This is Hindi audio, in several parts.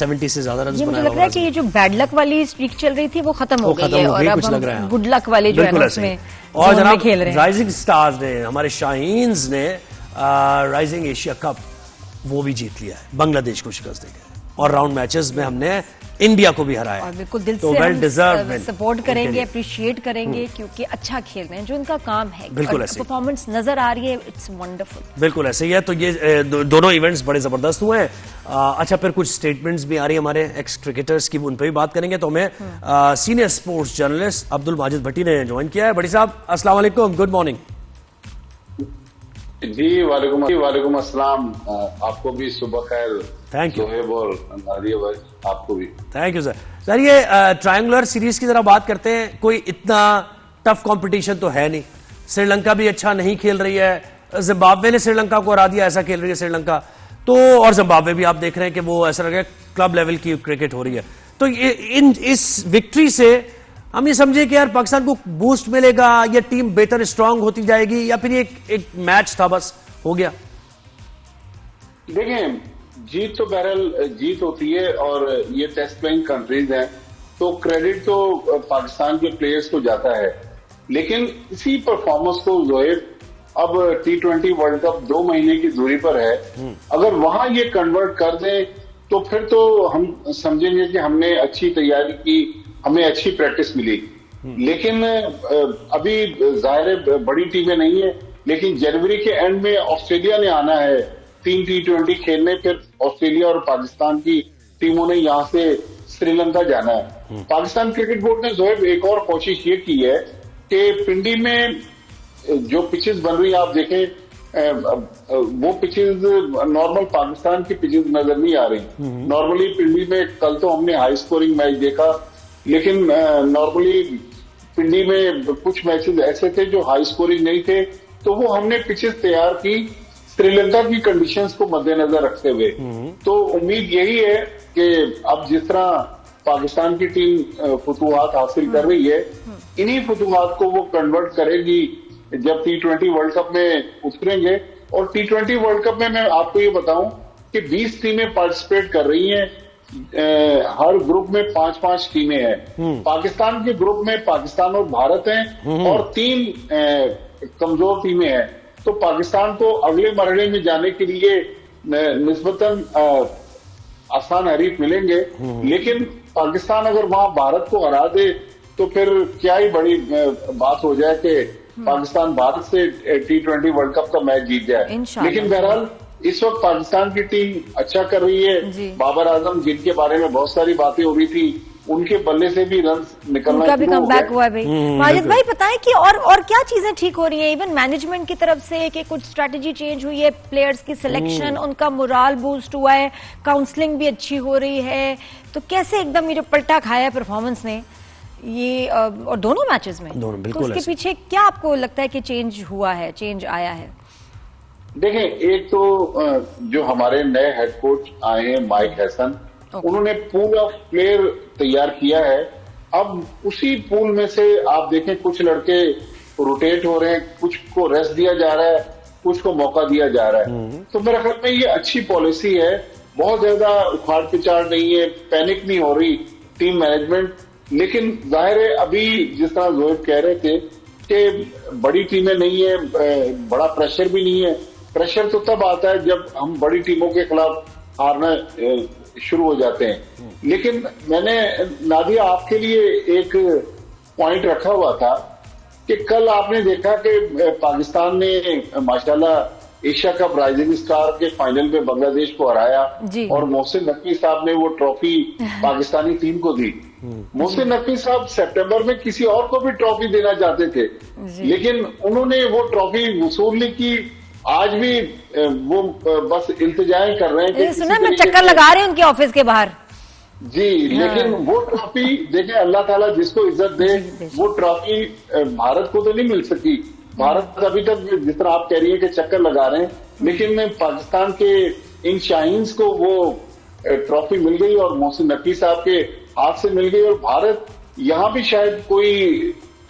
70 से ज्यादा रन बनाया। मुझे लग रहा है कि ये जो बैड लक वाली स्ट्रीक चल रही थी वो खत्म हो गई है और अब हम गुड लक वाले जो है उसमें और जनाब खेल रहे हैं। राइजिंग स्टार्स ने, हमारे शाहीन्स ने राइजिंग एशिया कप वो भी जीत लिया है, बांग्लादेश को शिकस्त देकर, और राउंड मैचेस में हमने इंडिया को भी हराया और बिल्कुल दिल तो से वेल हम डिजर्व सपोर्ट करेंगे, अप्रिशिएट करेंगे क्योंकि अच्छा खेल रहे हैं, जो उनका काम है। बिल्कुल ऐसे परफॉर्मेंस नजर आ रही है, इट्स वंडरफुल। बिल्कुल ऐसे ही है। तो ये दोनों इवेंट्स बड़े जबरदस्त हुए हैं। अच्छा, फिर कुछ स्टेटमेंट्स भी आ रही है हमारे एक्स क्रिकेटर्स की, उन पर भी बात करेंगे। तो हमें senior sports journalist Abdul Majid Bhatti ने ज्वाइन किया है। भट्टी साहब अस्सलाम वालेकुम, गुड मॉर्निंग। जी वालेकुम अस्सलाम, आपको भी सुबह खैर। Thank you. सोहेब और नादिया भाई आपको भी थैंक यू सर। सर ये ट्रायंगुलर सीरीज की जरा बात करते हैं। कोई इतना टफ कंपटीशन तो है नहीं, श्रीलंका भी अच्छा नहीं खेल रही है, जिम्बाब्वे ने श्रीलंका को हरा दिया, ऐसा खेल रही है श्रीलंका तो, और जिम्बाब्वे भी आप देख रहे हैं कि वो ऐसा लग रहा है क्लब लेवल की क्रिकेट हो रही है। तो इस विक्ट्री से हम ये समझे कि यार पाकिस्तान को बूस्ट मिलेगा, या टीम बेहतर स्ट्रांग होती जाएगी, या फिर एक मैच था बस हो गया? देखें, जीत तो बहरहाल जीत होती है और ये टेस्ट प्लेइंग कंट्रीज हैं, तो क्रेडिट तो पाकिस्तान के प्लेयर्स को जाता है, लेकिन इसी परफॉर्मेंस को जोएब अब T20 वर्ल्ड कप 2 महीने की दूरी पर है, अगर वहां ये कन्वर्ट कर दें तो फिर तो हम समझेंगे कि हमने अच्छी तैयारी की, हमें अच्छी प्रैक्टिस मिली। लेकिन अभी जाहिर है बड़ी टीमें नहीं है, लेकिन जनवरी के एंड में ऑस्ट्रेलिया ने आना है 3 T20 खेलने, फिर ऑस्ट्रेलिया और पाकिस्तान की टीमों ने यहां से श्रीलंका जाना है। पाकिस्तान क्रिकेट बोर्ड ने जोएब एक और कोशिश ये की है कि पिंडी में जो पिचेस बन रही है, आप देखें वो पिचेस नॉर्मल पाकिस्तान की पिचेस नजर नहीं आ रही। नॉर्मली पिंडी में कल तो हमने हाई स्कोरिंग मैच देखा, लेकिन नॉर्मली पिंडी में कुछ मैचेस ऐसे थे जो हाई स्कोरिंग नहीं थे, तो वो हमने पिचेस तैयार की श्रीलंका की कंडीशंस को मद्देनजर रखते हुए। तो उम्मीद यही है कि अब जिस तरह पाकिस्तान की टीम फतूहात हासिल कर रही है, इन्हीं फतूहात को वो कन्वर्ट करेगी जब T20 वर्ल्ड कप में उतरेंगे। और T20 वर्ल्ड कप में मैं आपको ये बताऊं कि 20 टीमें पार्टिसिपेट कर रही हैं, हर ग्रुप में 5-5 टीमें हैं। पाकिस्तान के ग्रुप में पाकिस्तान और भारत हैं और 3 कमजोर टीमें हैं, तो पाकिस्तान को अगले मरहले में जाने के लिए निस्बतन आसान हरीफ मिलेंगे। लेकिन पाकिस्तान अगर वहां भारत को हरा दे तो फिर क्या ही बड़ी बात हो जाए कि पाकिस्तान भारत से T20 वर्ल्ड कप का मैच जीत जाए। लेकिन बहरहाल इस वक्त पाकिस्तान की टीम अच्छा कर रही है। बाबर आजम जिनके बारे में बहुत सारी बातें हो रही थी, उनके बल्ले से भी रन निकलना उनका भी कमबैक हुआ है भाई। माजिद भाई बताएं कि और क्या चीजें ठीक हो रही हैं, इवन मैनेजमेंट की तरफ से कि कुछ स्ट्रैटेजी चेंज हुई है, प्लेयर्स की सिलेक्शन, उनका मोराल बूस्ट हुआ है, काउंसलिंग भी अच्छी हो रही है, तो कैसे एकदम ये जो पलटा खाया है परफॉर्मेंस ने ये, और दोनों मैचेस में, तो उसके पीछे क्या आपको लगता है कि चेंज हुआ है, चेंज आया है? देखें, एक तो जो हमारे नए हेड कोच आए हैं माइक हैसन, उन्होंने पूल ऑफ प्लेयर तैयार किया है। अब उसी पूल में से आप देखें कुछ लड़के रोटेट हो रहे हैं, कुछ को रेस्ट दिया जा रहा है, कुछ को मौका दिया जा रहा है। तो मेरे ख्याल में ये अच्छी पॉलिसी है, बहुत ज्यादा उखाड़ पिछाड़ नहीं है, पैनिक नहीं हो रही टीम मैनेजमेंट। लेकिन जाहिर है अभी जिस तरह जोएब कह रहे थे कि बड़ी टीमें नहीं है, बड़ा प्रेशर भी नहीं है। प्रेशर तो तब आता है जब हम बड़ी टीमों के खिलाफ हारना शुरू हो जाते हैं। लेकिन मैंने नादिया आपके लिए एक पॉइंट रखा हुआ था कि कल आपने देखा कि पाकिस्तान ने माशाल्लाह एशिया कप राइजिंग स्टार के फाइनल में बांग्लादेश को हराया और मोहसिन नकवी साहब ने वो ट्रॉफी पाकिस्तानी टीम को दी। मोहसिन नकवी साहब सितंबर में किसी और को भी ट्रॉफी देना चाहते थे, लेकिन उन्होंने वो ट्रॉफी वसूल नहीं की। आज भी वो बस इल्तिजाएं कर रहे हैं कि सुना मैं चक्कर लगा रहे हैं उनके ऑफिस के बाहर जी। लेकिन वो ट्रॉफी देखें, अल्लाह ताला जिसको इज्जत दे, वो ट्रॉफी भारत को तो नहीं मिल सकी। भारत अभी तक जिस तरह आप कह रही है कि चक्कर लगा रहे हैं, लेकिन पाकिस्तान के इन शाहीन्स को वो ट्रॉफी मिल गई और मोहसिन नकवी साहब के हाथ से मिल गई। और भारत यहां भी शायद कोई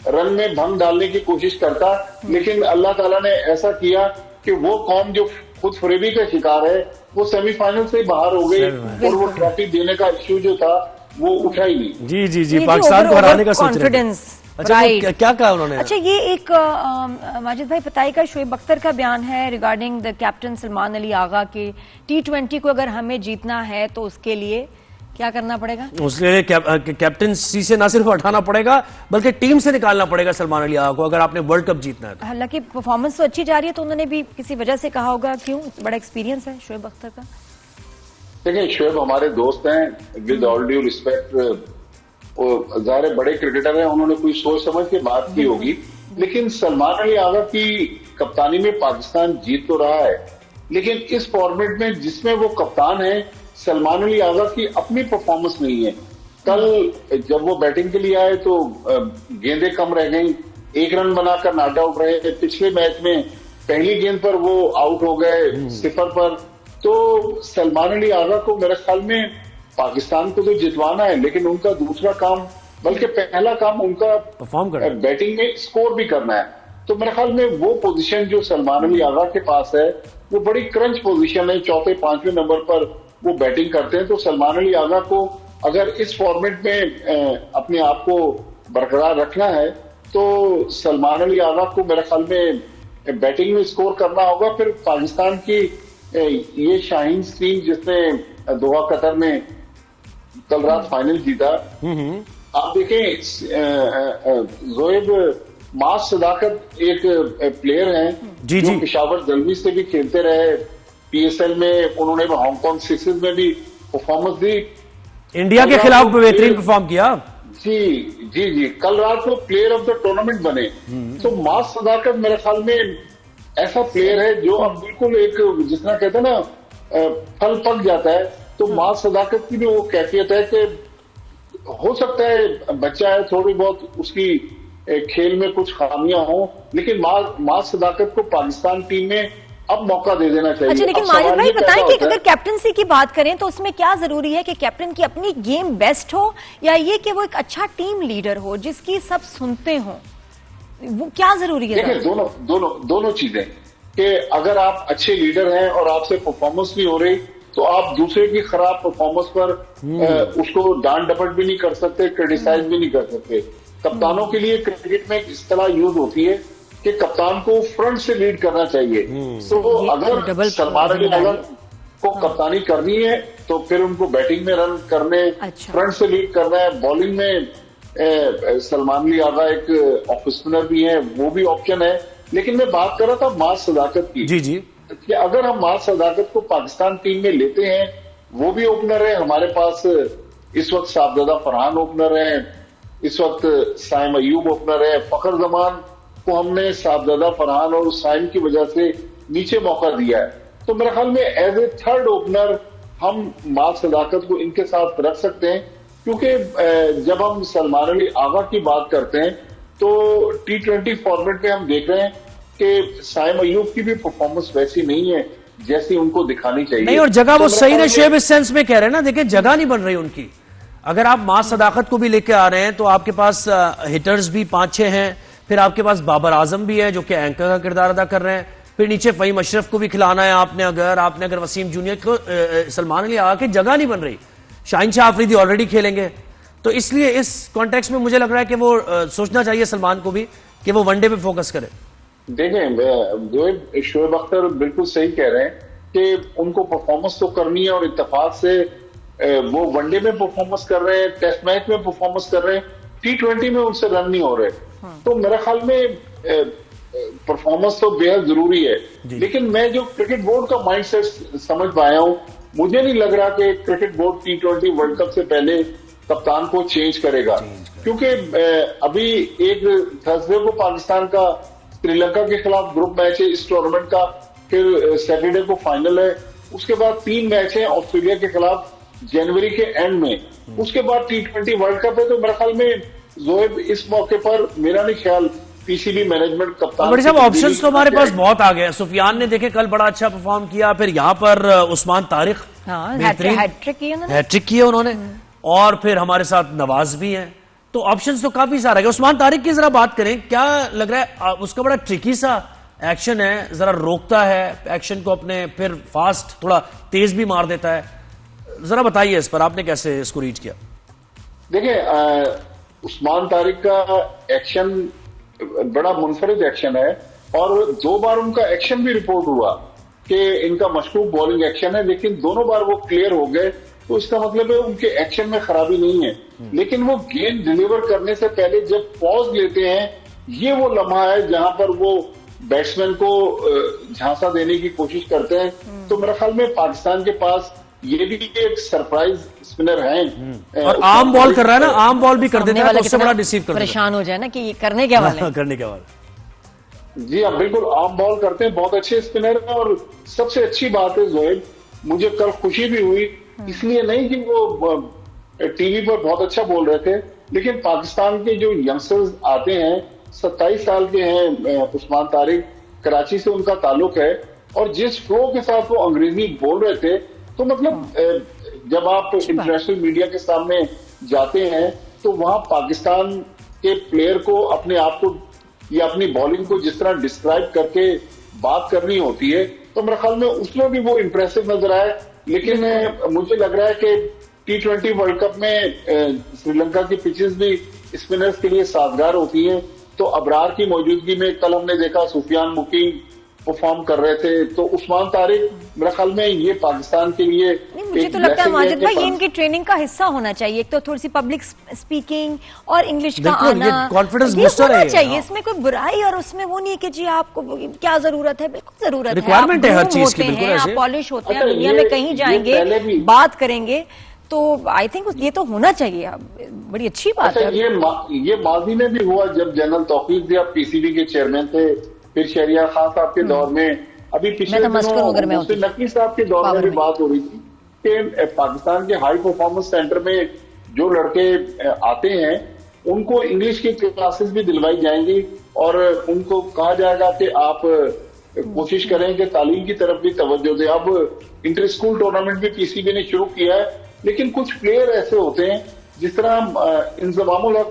रन में भंग डालने की कोशिश करता, लेकिन अल्लाह ताला ने ऐसा किया कि वो कौम जो खुद फरेबी का शिकार है, वो सेमीफाइनल से बाहर हो गई और वो ट्रॉफी देने का इश्यू जो था वो उठा ही नहीं। जी जी जी, पाकिस्तान को हराने का सोच रहे थे। कॉन्फिडेंस। अच्छा, क्या कहा उन्होंने? अच्छा, ये एक माजिद भाई बताइएगा, शोएब अख्तर का बयान है regarding the captain Salman Ali Agha के T20 को अगर हमें जीतना है तो उसके लिए क्या करना पड़ेगा? उसके लिए कैप्टनसी से ना सिर्फ हटाना पड़ेगा बल्कि टीम से निकालना पड़ेगा सलमान अली आगा को, अगर आपने वर्ल्ड कप जीतना है। हालांकि परफॉर्मेंस तो अच्छी जा रही है, तो उन्होंने भी किसी वजह से कहा होगा, क्यों? बड़ा एक्सपीरियंस है शोएब अख्तर का। देखिए, शोएब हमारे दोस्त हैं, विद ऑल ड्यू रिस्पेक्ट, ज़ाहिर बड़े क्रिकेटर हैं, उन्होंने कोई सोच समझ के बात की होगी, लेकिन सलमान अली आगा की कप्तानी में पाकिस्तान जीत तो रहा है, लेकिन इस फॉर्मेट में जिसमें वो कप्तान है, सलमान अली आगा की अपनी परफॉर्मेंस नहीं है। कल जब वो बैटिंग के लिए आए तो गेंदें कम रह गई, 1 रन बनाकर नॉट आउट रहे। पिछले मैच में पहली गेंद पर वो आउट हो गए 0 पर। तो सलमान अली आगा को मेरे ख्याल में पाकिस्तान को तो जितवाना है, लेकिन उनका दूसरा काम, बल्कि पहला काम उनका परफॉर्म करना, बैटिंग में स्कोर भी करना है। तो मेरे ख्याल में वो पोजीशन जो सलमान अली आगा के पास है वो बड़ी क्रंच पोजीशन है। 4थे 5वें नंबर पर वो बैटिंग करते हैं। तो सलमान अली आगा को अगर इस फॉर्मेट में अपने आप को बरकरार रखना है तो सलमान अली आगा को मेरे ख्याल में बैटिंग में स्कोर करना होगा। फिर पाकिस्तान की ये शाहीन टीम जिसने दोहा कतर में कल रात फाइनल जीता, आप देखें जोएब मास सदाकत एक प्लेयर हैं जो पेशावर जलमी से भी खेलते रहे, PSL में उन्होंने हांगकांग सिक्सेस में भी परफॉर्मेंस दी, इंडिया के खिलाफ बेहतरीन परफॉर्म किया। जी जी जी, कल रात को प्लेयर ऑफ द टूर्नामेंट बने। तो मास सदाकत मेरे ख्याल में ऐसा प्लेयर है जो अब बिल्कुल एक जितना कहते हैं ना फल पक जाता है। तो मास सदाकत की भी वो कैफियत है कि हो सकता है बच्चा है, थोड़ी बहुत उसकी खेल में कुछ खामियां हो, लेकिन मास सदाकत को पाकिस्तान टीम में अब मौका दे देना चाहिए। अच्छा, लेकिन माजिद भाई बताएं कि अगर कैप्टनसी की बात करें तो उसमें क्या जरूरी है कि कैप्टन की अपनी गेम बेस्ट हो या ये कि वो एक अच्छा टीम लीडर हो जिसकी सब सुनते हो, वो क्या जरूरी है? देखिए, दोनों चीजें कि अगर आप अच्छे लीडर हैं और आपसे परफॉर्मेंस नहीं हो रही तो आप दूसरे की खराब परफॉर्मेंस पर उसको डांट डपट भी नहीं कर सकते, क्रिटिसाइज भी नहीं कर सकते। कप्तानों के लिए क्रिकेट में एक इस्तेलाह यूज होती है कि कप्तान को फ्रंट से लीड करना चाहिए। तो अगर सलमान अली आगा को कप्तानी करनी है तो फिर उनको बैटिंग में रन करने, फ्रंट से लीड करना है। बॉलिंग में सलमान अली आगा एक ऑफ स्पिनर भी है, वो भी ऑप्शन है। लेकिन मैं बात कर रहा था मास सदाकत की। जी जी, कि अगर हम मास सदाकत को पाकिस्तान टीम में लेते हैं, वो भी ओपनर है। हमारे पास इस वक्त साहबजादा फरहान ओपनर है, इस वक्त साइम अयूब ओपनर है। फखर जमान को हमने साहबजादा फरहान और साइम की वजह से नीचे मौका दिया है। तो मेरे ख्याल में एज ए थर्ड ओपनर हम मास सदाकत को इनके साथ रख सकते हैं, क्योंकि जब हम सलमान अली आगा की बात करते हैं तो T20 फॉर्मेट में हम देख रहे हैं कि साइम अयूब की भी परफॉर्मेंस वैसी नहीं है जैसी उनको दिखानी चाहिए। नहीं, और जगह वो सही ने शेब इस सेंस में कह रहे हैं ना, देखिए जगह नहीं बन रही उनकी। अगर आप मास सदाकत को भी लेके आ रहे हैं तो आपके पास हिटर्स भी 5-6 हैं, फिर आपके पास बाबर आजम भी है जो कि एंकर का किरदार अदा कर रहे हैं, फिर नीचे फहीम अशरफ को भी खिलाना है आपने। अगर वसीम जूनियर को सलमान अली आगा की जगह नहीं बन रही, शाहीन शाह अफरीदी ऑलरेडी खेलेंगे, तो इसलिए इस कॉन्टेक्स्ट में मुझे लग रहा है कि वो सोचना चाहिए सलमान को भी कि वो वनडे पे फोकस करे। देखें, जो शोएब अख्तर बिल्कुल सही कह रहे हैं कि उनको परफॉर्मेंस तो करनी है और इत्तेफाक से वो वनडे में परफॉर्मेंस कर रहे हैं, टेस्ट मैच में परफॉर्मेंस कर रहे हैं, T20 में उनसे रन नहीं हो रहे। तो मेरे ख्याल में परफॉर्मेंस तो बेहद जरूरी है। लेकिन मैं जो क्रिकेट बोर्ड का माइंडसेट समझ पाया हूं, मुझे नहीं लग रहा कि cricket board T20 world cup से पहले कप्तान को चेंज करेगा, क्योंकि अभी एक थर्सडे को पाकिस्तान का श्रीलंका के खिलाफ ग्रुप मैच है इस टूर्नामेंट का, फिर सैटरडे को फाइनल है, उसके बाद 3 मैच है ऑस्ट्रेलिया के खिलाफ जनवरी के एंड में, उसके बाद T20 वर्ल्ड कप है। तो मेरे ख्याल में जोएब इस मौके पर मेरा नहीं ख्याल पीसीबी मैनेजमेंट कप्तान बड़े साहब ऑप्शंस तो हमारे पास बहुत आ गए। सुफियान ने देखे कल बड़ा अच्छा परफॉर्म किया, फिर यहाँ पर उस्मान तारिक हैट्रिक की है उन्होंने, और फिर हमारे साथ नवाज भी हैं। तो ऑप्शंस तो काफी सारे हैं। उस्मान तारिक की जरा बात करें, क्या लग रहा है उसका बड़ा ट्रिकी सा एक्शन है जरा रोकता है एक्शन को अपने, फिर फास्ट थोड़ा तेज भी मार देता है। जरा बताइए इस पर, आपने कैसे इसको रीच किया? देखिए, उस्मान तारिक का एक्शन बड़ा मुनफरिद एक्शन है और 2 बार उनका एक्शन भी रिपोर्ट हुआ कि इनका मशकूक बॉलिंग एक्शन है, लेकिन दोनों बार वो क्लियर हो गए। तो इसका मतलब है उनके एक्शन में खराबी नहीं है, लेकिन वो गेंद डिलीवर करने से पहले जब पॉज लेते हैं, ये वो लम्हा है जहां पर वो बैट्समैन को झांसा देने की कोशिश करते हैं। तो मेरे ख्याल में पाकिस्तान के पास ये भी एक सरप्राइज स्पिनर है और आर्म बॉल कर रहा है ना, आर्म बॉल भी कर देता है, तो उससे बड़ा डिसीव कर परेशान हो जाए ना कि ये करने क्या वाले हैं। करने क्या वाले। जी हाँ, बिल्कुल आर्म बॉल करते हैं, बहुत अच्छे स्पिनर हैं। और सबसे अच्छी बात है जोहेब, मुझे कल खुशी भी हुई, इसलिए नहीं कि वो टीवी पर बहुत अच्छा बोल रहे थे, लेकिन पाकिस्तान के जो यंगस्टर्स आते हैं, 27 साल के हैं उस्मान तारिक, कराची से उनका ताल्लुक है, और जिस फ्लो के साथ वो अंग्रेजी बोल रहे थे, तो मतलब जब आप इंटरनेशनल मीडिया के सामने जाते हैं तो वहां पाकिस्तान के प्लेयर को अपने आप को या अपनी बॉलिंग को जिस तरह डिस्क्राइब करके बात करनी होती है, तो मेरे ख्याल में उसमें भी वो इंप्रेसिव नजर आया। लेकिन मुझे लग रहा है कि T20 वर्ल्ड कप में श्रीलंका की पिचेस भी स्पिनर्स के लिए साजगार होती हैं। तो अबरार की मौजूदगी में कल हमने देखा सुफियान मुकीम परफॉर्म कर रहे थे, तो उस्मान तारिक मेरे ख्याल में ये पाकिस्तान के लिए मुझे तो लगता है माजिद भाई ये इनकी ट्रेनिंग का हिस्सा होना चाहिए। एक तो थोड़ी सी पब्लिक स्पीकिंग और इंग्लिश का आना, कॉन्फिडेंस ये बूस्टर होना है चाहिए। इसमें कोई बुराई और उसमें वो नहीं है कि जी आपको क्या जरूरत है, बिल्कुल जरूरत है, रिक्वायरमेंट है हर चीज की, बिल्कुल आप पॉलिश होते हैं, दुनिया में कहीं ये जाएंगे बात करेंगे, तो आई थिंक ये तो होना चाहिए। बड़ी अच्छी बात है। ये माजी में भी हुआ जब जनरल तौफीक दिया पीसीबी के चेयरमैन थे, फिर शहरियार खान साहब के दौर में, अभी पिछले दिनों नकी साहब के दौर में भी बात हो रही थी कि पाकिस्तान के हाई परफॉर्मेंस सेंटर में जो लड़के आते हैं उनको इंग्लिश की क्लासेस भी दिलवाई जाएंगी और उनको कहा जाएगा कि आप कोशिश करें कि तालीम की तरफ भी तवज्जो दें। अब इंटर स्कूल टूर्नामेंट भी पीसीबी ने शुरू किया है, लेकिन कुछ प्लेयर ऐसे होते हैं जिस तरह इंजमामुल हक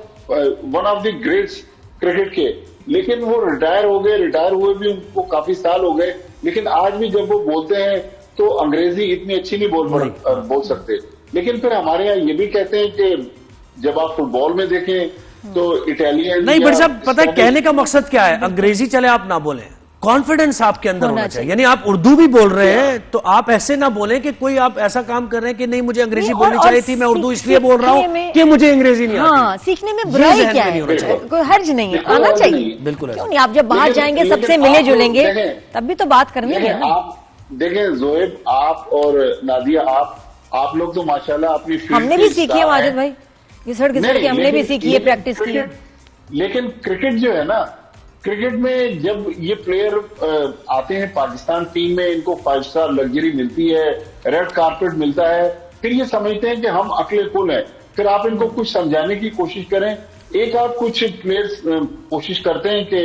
one of the greats cricket के, लेकिन वो रिटायर हो गए, रिटायर हुए भी उनको काफी साल हो गए, लेकिन आज भी जब वो बोलते हैं तो अंग्रेजी इतनी अच्छी नहीं बोल सकते। लेकिन फिर हमारे यहाँ ये भी कहते हैं कि जब आप फुटबॉल में देखें तो इटालियन नहीं, बट साहब पता है कहने का मकसद क्या है, अंग्रेजी चले आप ना बोलें, कॉन्फिडेंस आपके अंदर होना चाहिए। यानी आप उर्दू भी बोल रहे हैं तो आप ऐसे ना बोलें कि कोई आप ऐसा काम कर रहे हैं कि नहीं मुझे अंग्रेजी बोलनी चाहिए थी, मैं उर्दू इसलिए बोल रहा हूँ कि मुझे अंग्रेजी नहीं आती। हाँ, सीखने में बुराई क्या है, कोई हर्ज नहीं है, आना चाहिए। बिल्कुल, क्यों नहीं, आप जब बाहर जाएंगे सबसे मिले जुलेंगे तब भी तो बात करनी है। आप देखें जोएब, आप और नादिया, आप लोग तो माशाल्लाह अपनी हमने भी सीखी है माजिद भाई, घिसड़ घिसड़ के हमने भी सीखी है, प्रैक्टिस की है। लेकिन क्रिकेट जो है ना, क्रिकेट में जब ये प्लेयर आते हैं पाकिस्तान टीम में, इनको 5 स्टार लग्जरी मिलती है, रेड कारपेट मिलता है, फिर ये समझते हैं कि हम अकले कुल हैं। फिर आप इनको कुछ समझाने की कोशिश करें। एक आध कुछ प्लेयर्स कोशिश करते हैं कि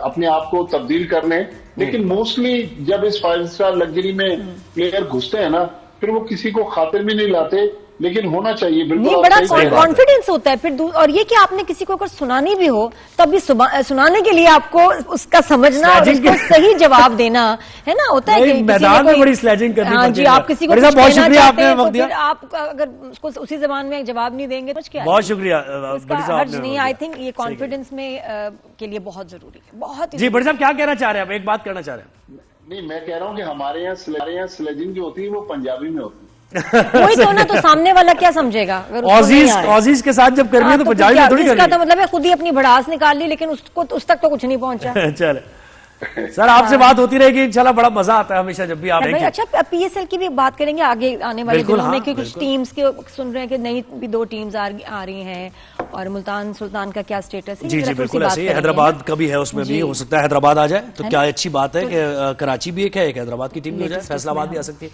अपने आप को तब्दील कर लें, लेकिन मोस्टली जब इस 5 स्टार लग्जरी में प्लेयर घुसते हैं ना, फिर वो किसी को खातिर भी नहीं लाते, लेकिन होना चाहिए। बिल्कुल नहीं, बड़ा कॉन्फिडेंस होता है फिर। और ये कि आपने किसी को अगर सुनानी भी हो तब भी सुनाने के लिए आपको उसका समझना और उसको सही जवाब देना है ना, होता है कि मैदान में बड़ी स्लेजिंग करनी हाँ जी, आप किसी को कुछ कहना चाहते हैं तो फिर आप अगर उसको उसी जबान में जवाब नहीं देंगे तो क्या, बहुत शुक्रिया। हर्ज नहीं, आई थिंक ये कॉन्फिडेंस में के लिए बहुत जरूरी है, बहुत जी। बड़ी साहब क्या कहना चाह रहे हैं आप, एक बात कहना चाह रहे हैं? नहीं, मैं कह रहा हूँ कि हमारे यहाँ स्लेजिंग जो होती है वो पंजाबी में होती है। वही तो ना, तो सामने वाला क्या समझेगा अगर ऑजीज के साथ जब करनी है तो पंजाबी में थोड़ी करनी है। तो मतलब है खुद ही अपनी भड़ास निकाल ली, लेकिन उसको उस तक तो कुछ नहीं पहुंचा। चल सर, आपसे बात होती रहेगी इंशाल्लाह, बड़ा मजा आता है हमेशा जब भी आप आएंगे। अच्छा, पीएसएल की भी बात करेंगे आगे आने वाले दिनों में, कि कुछ टीम्स के सुन रहे हैं कि नई भी 2 टीम्स आ रही हैं, और मुल्तान सुल्तान का क्या स्टेटस है? जी जी बिल्कुल ऐसे ही, हैदराबाद का भी है, उसमें भी हो सकता है हैदराबाद आ जाए तो क्या अच्छी बात है कि कराची भी एक है, एक हैदराबाद की टीम भी हो जाए, फैसलाबाद भी आ सकती है।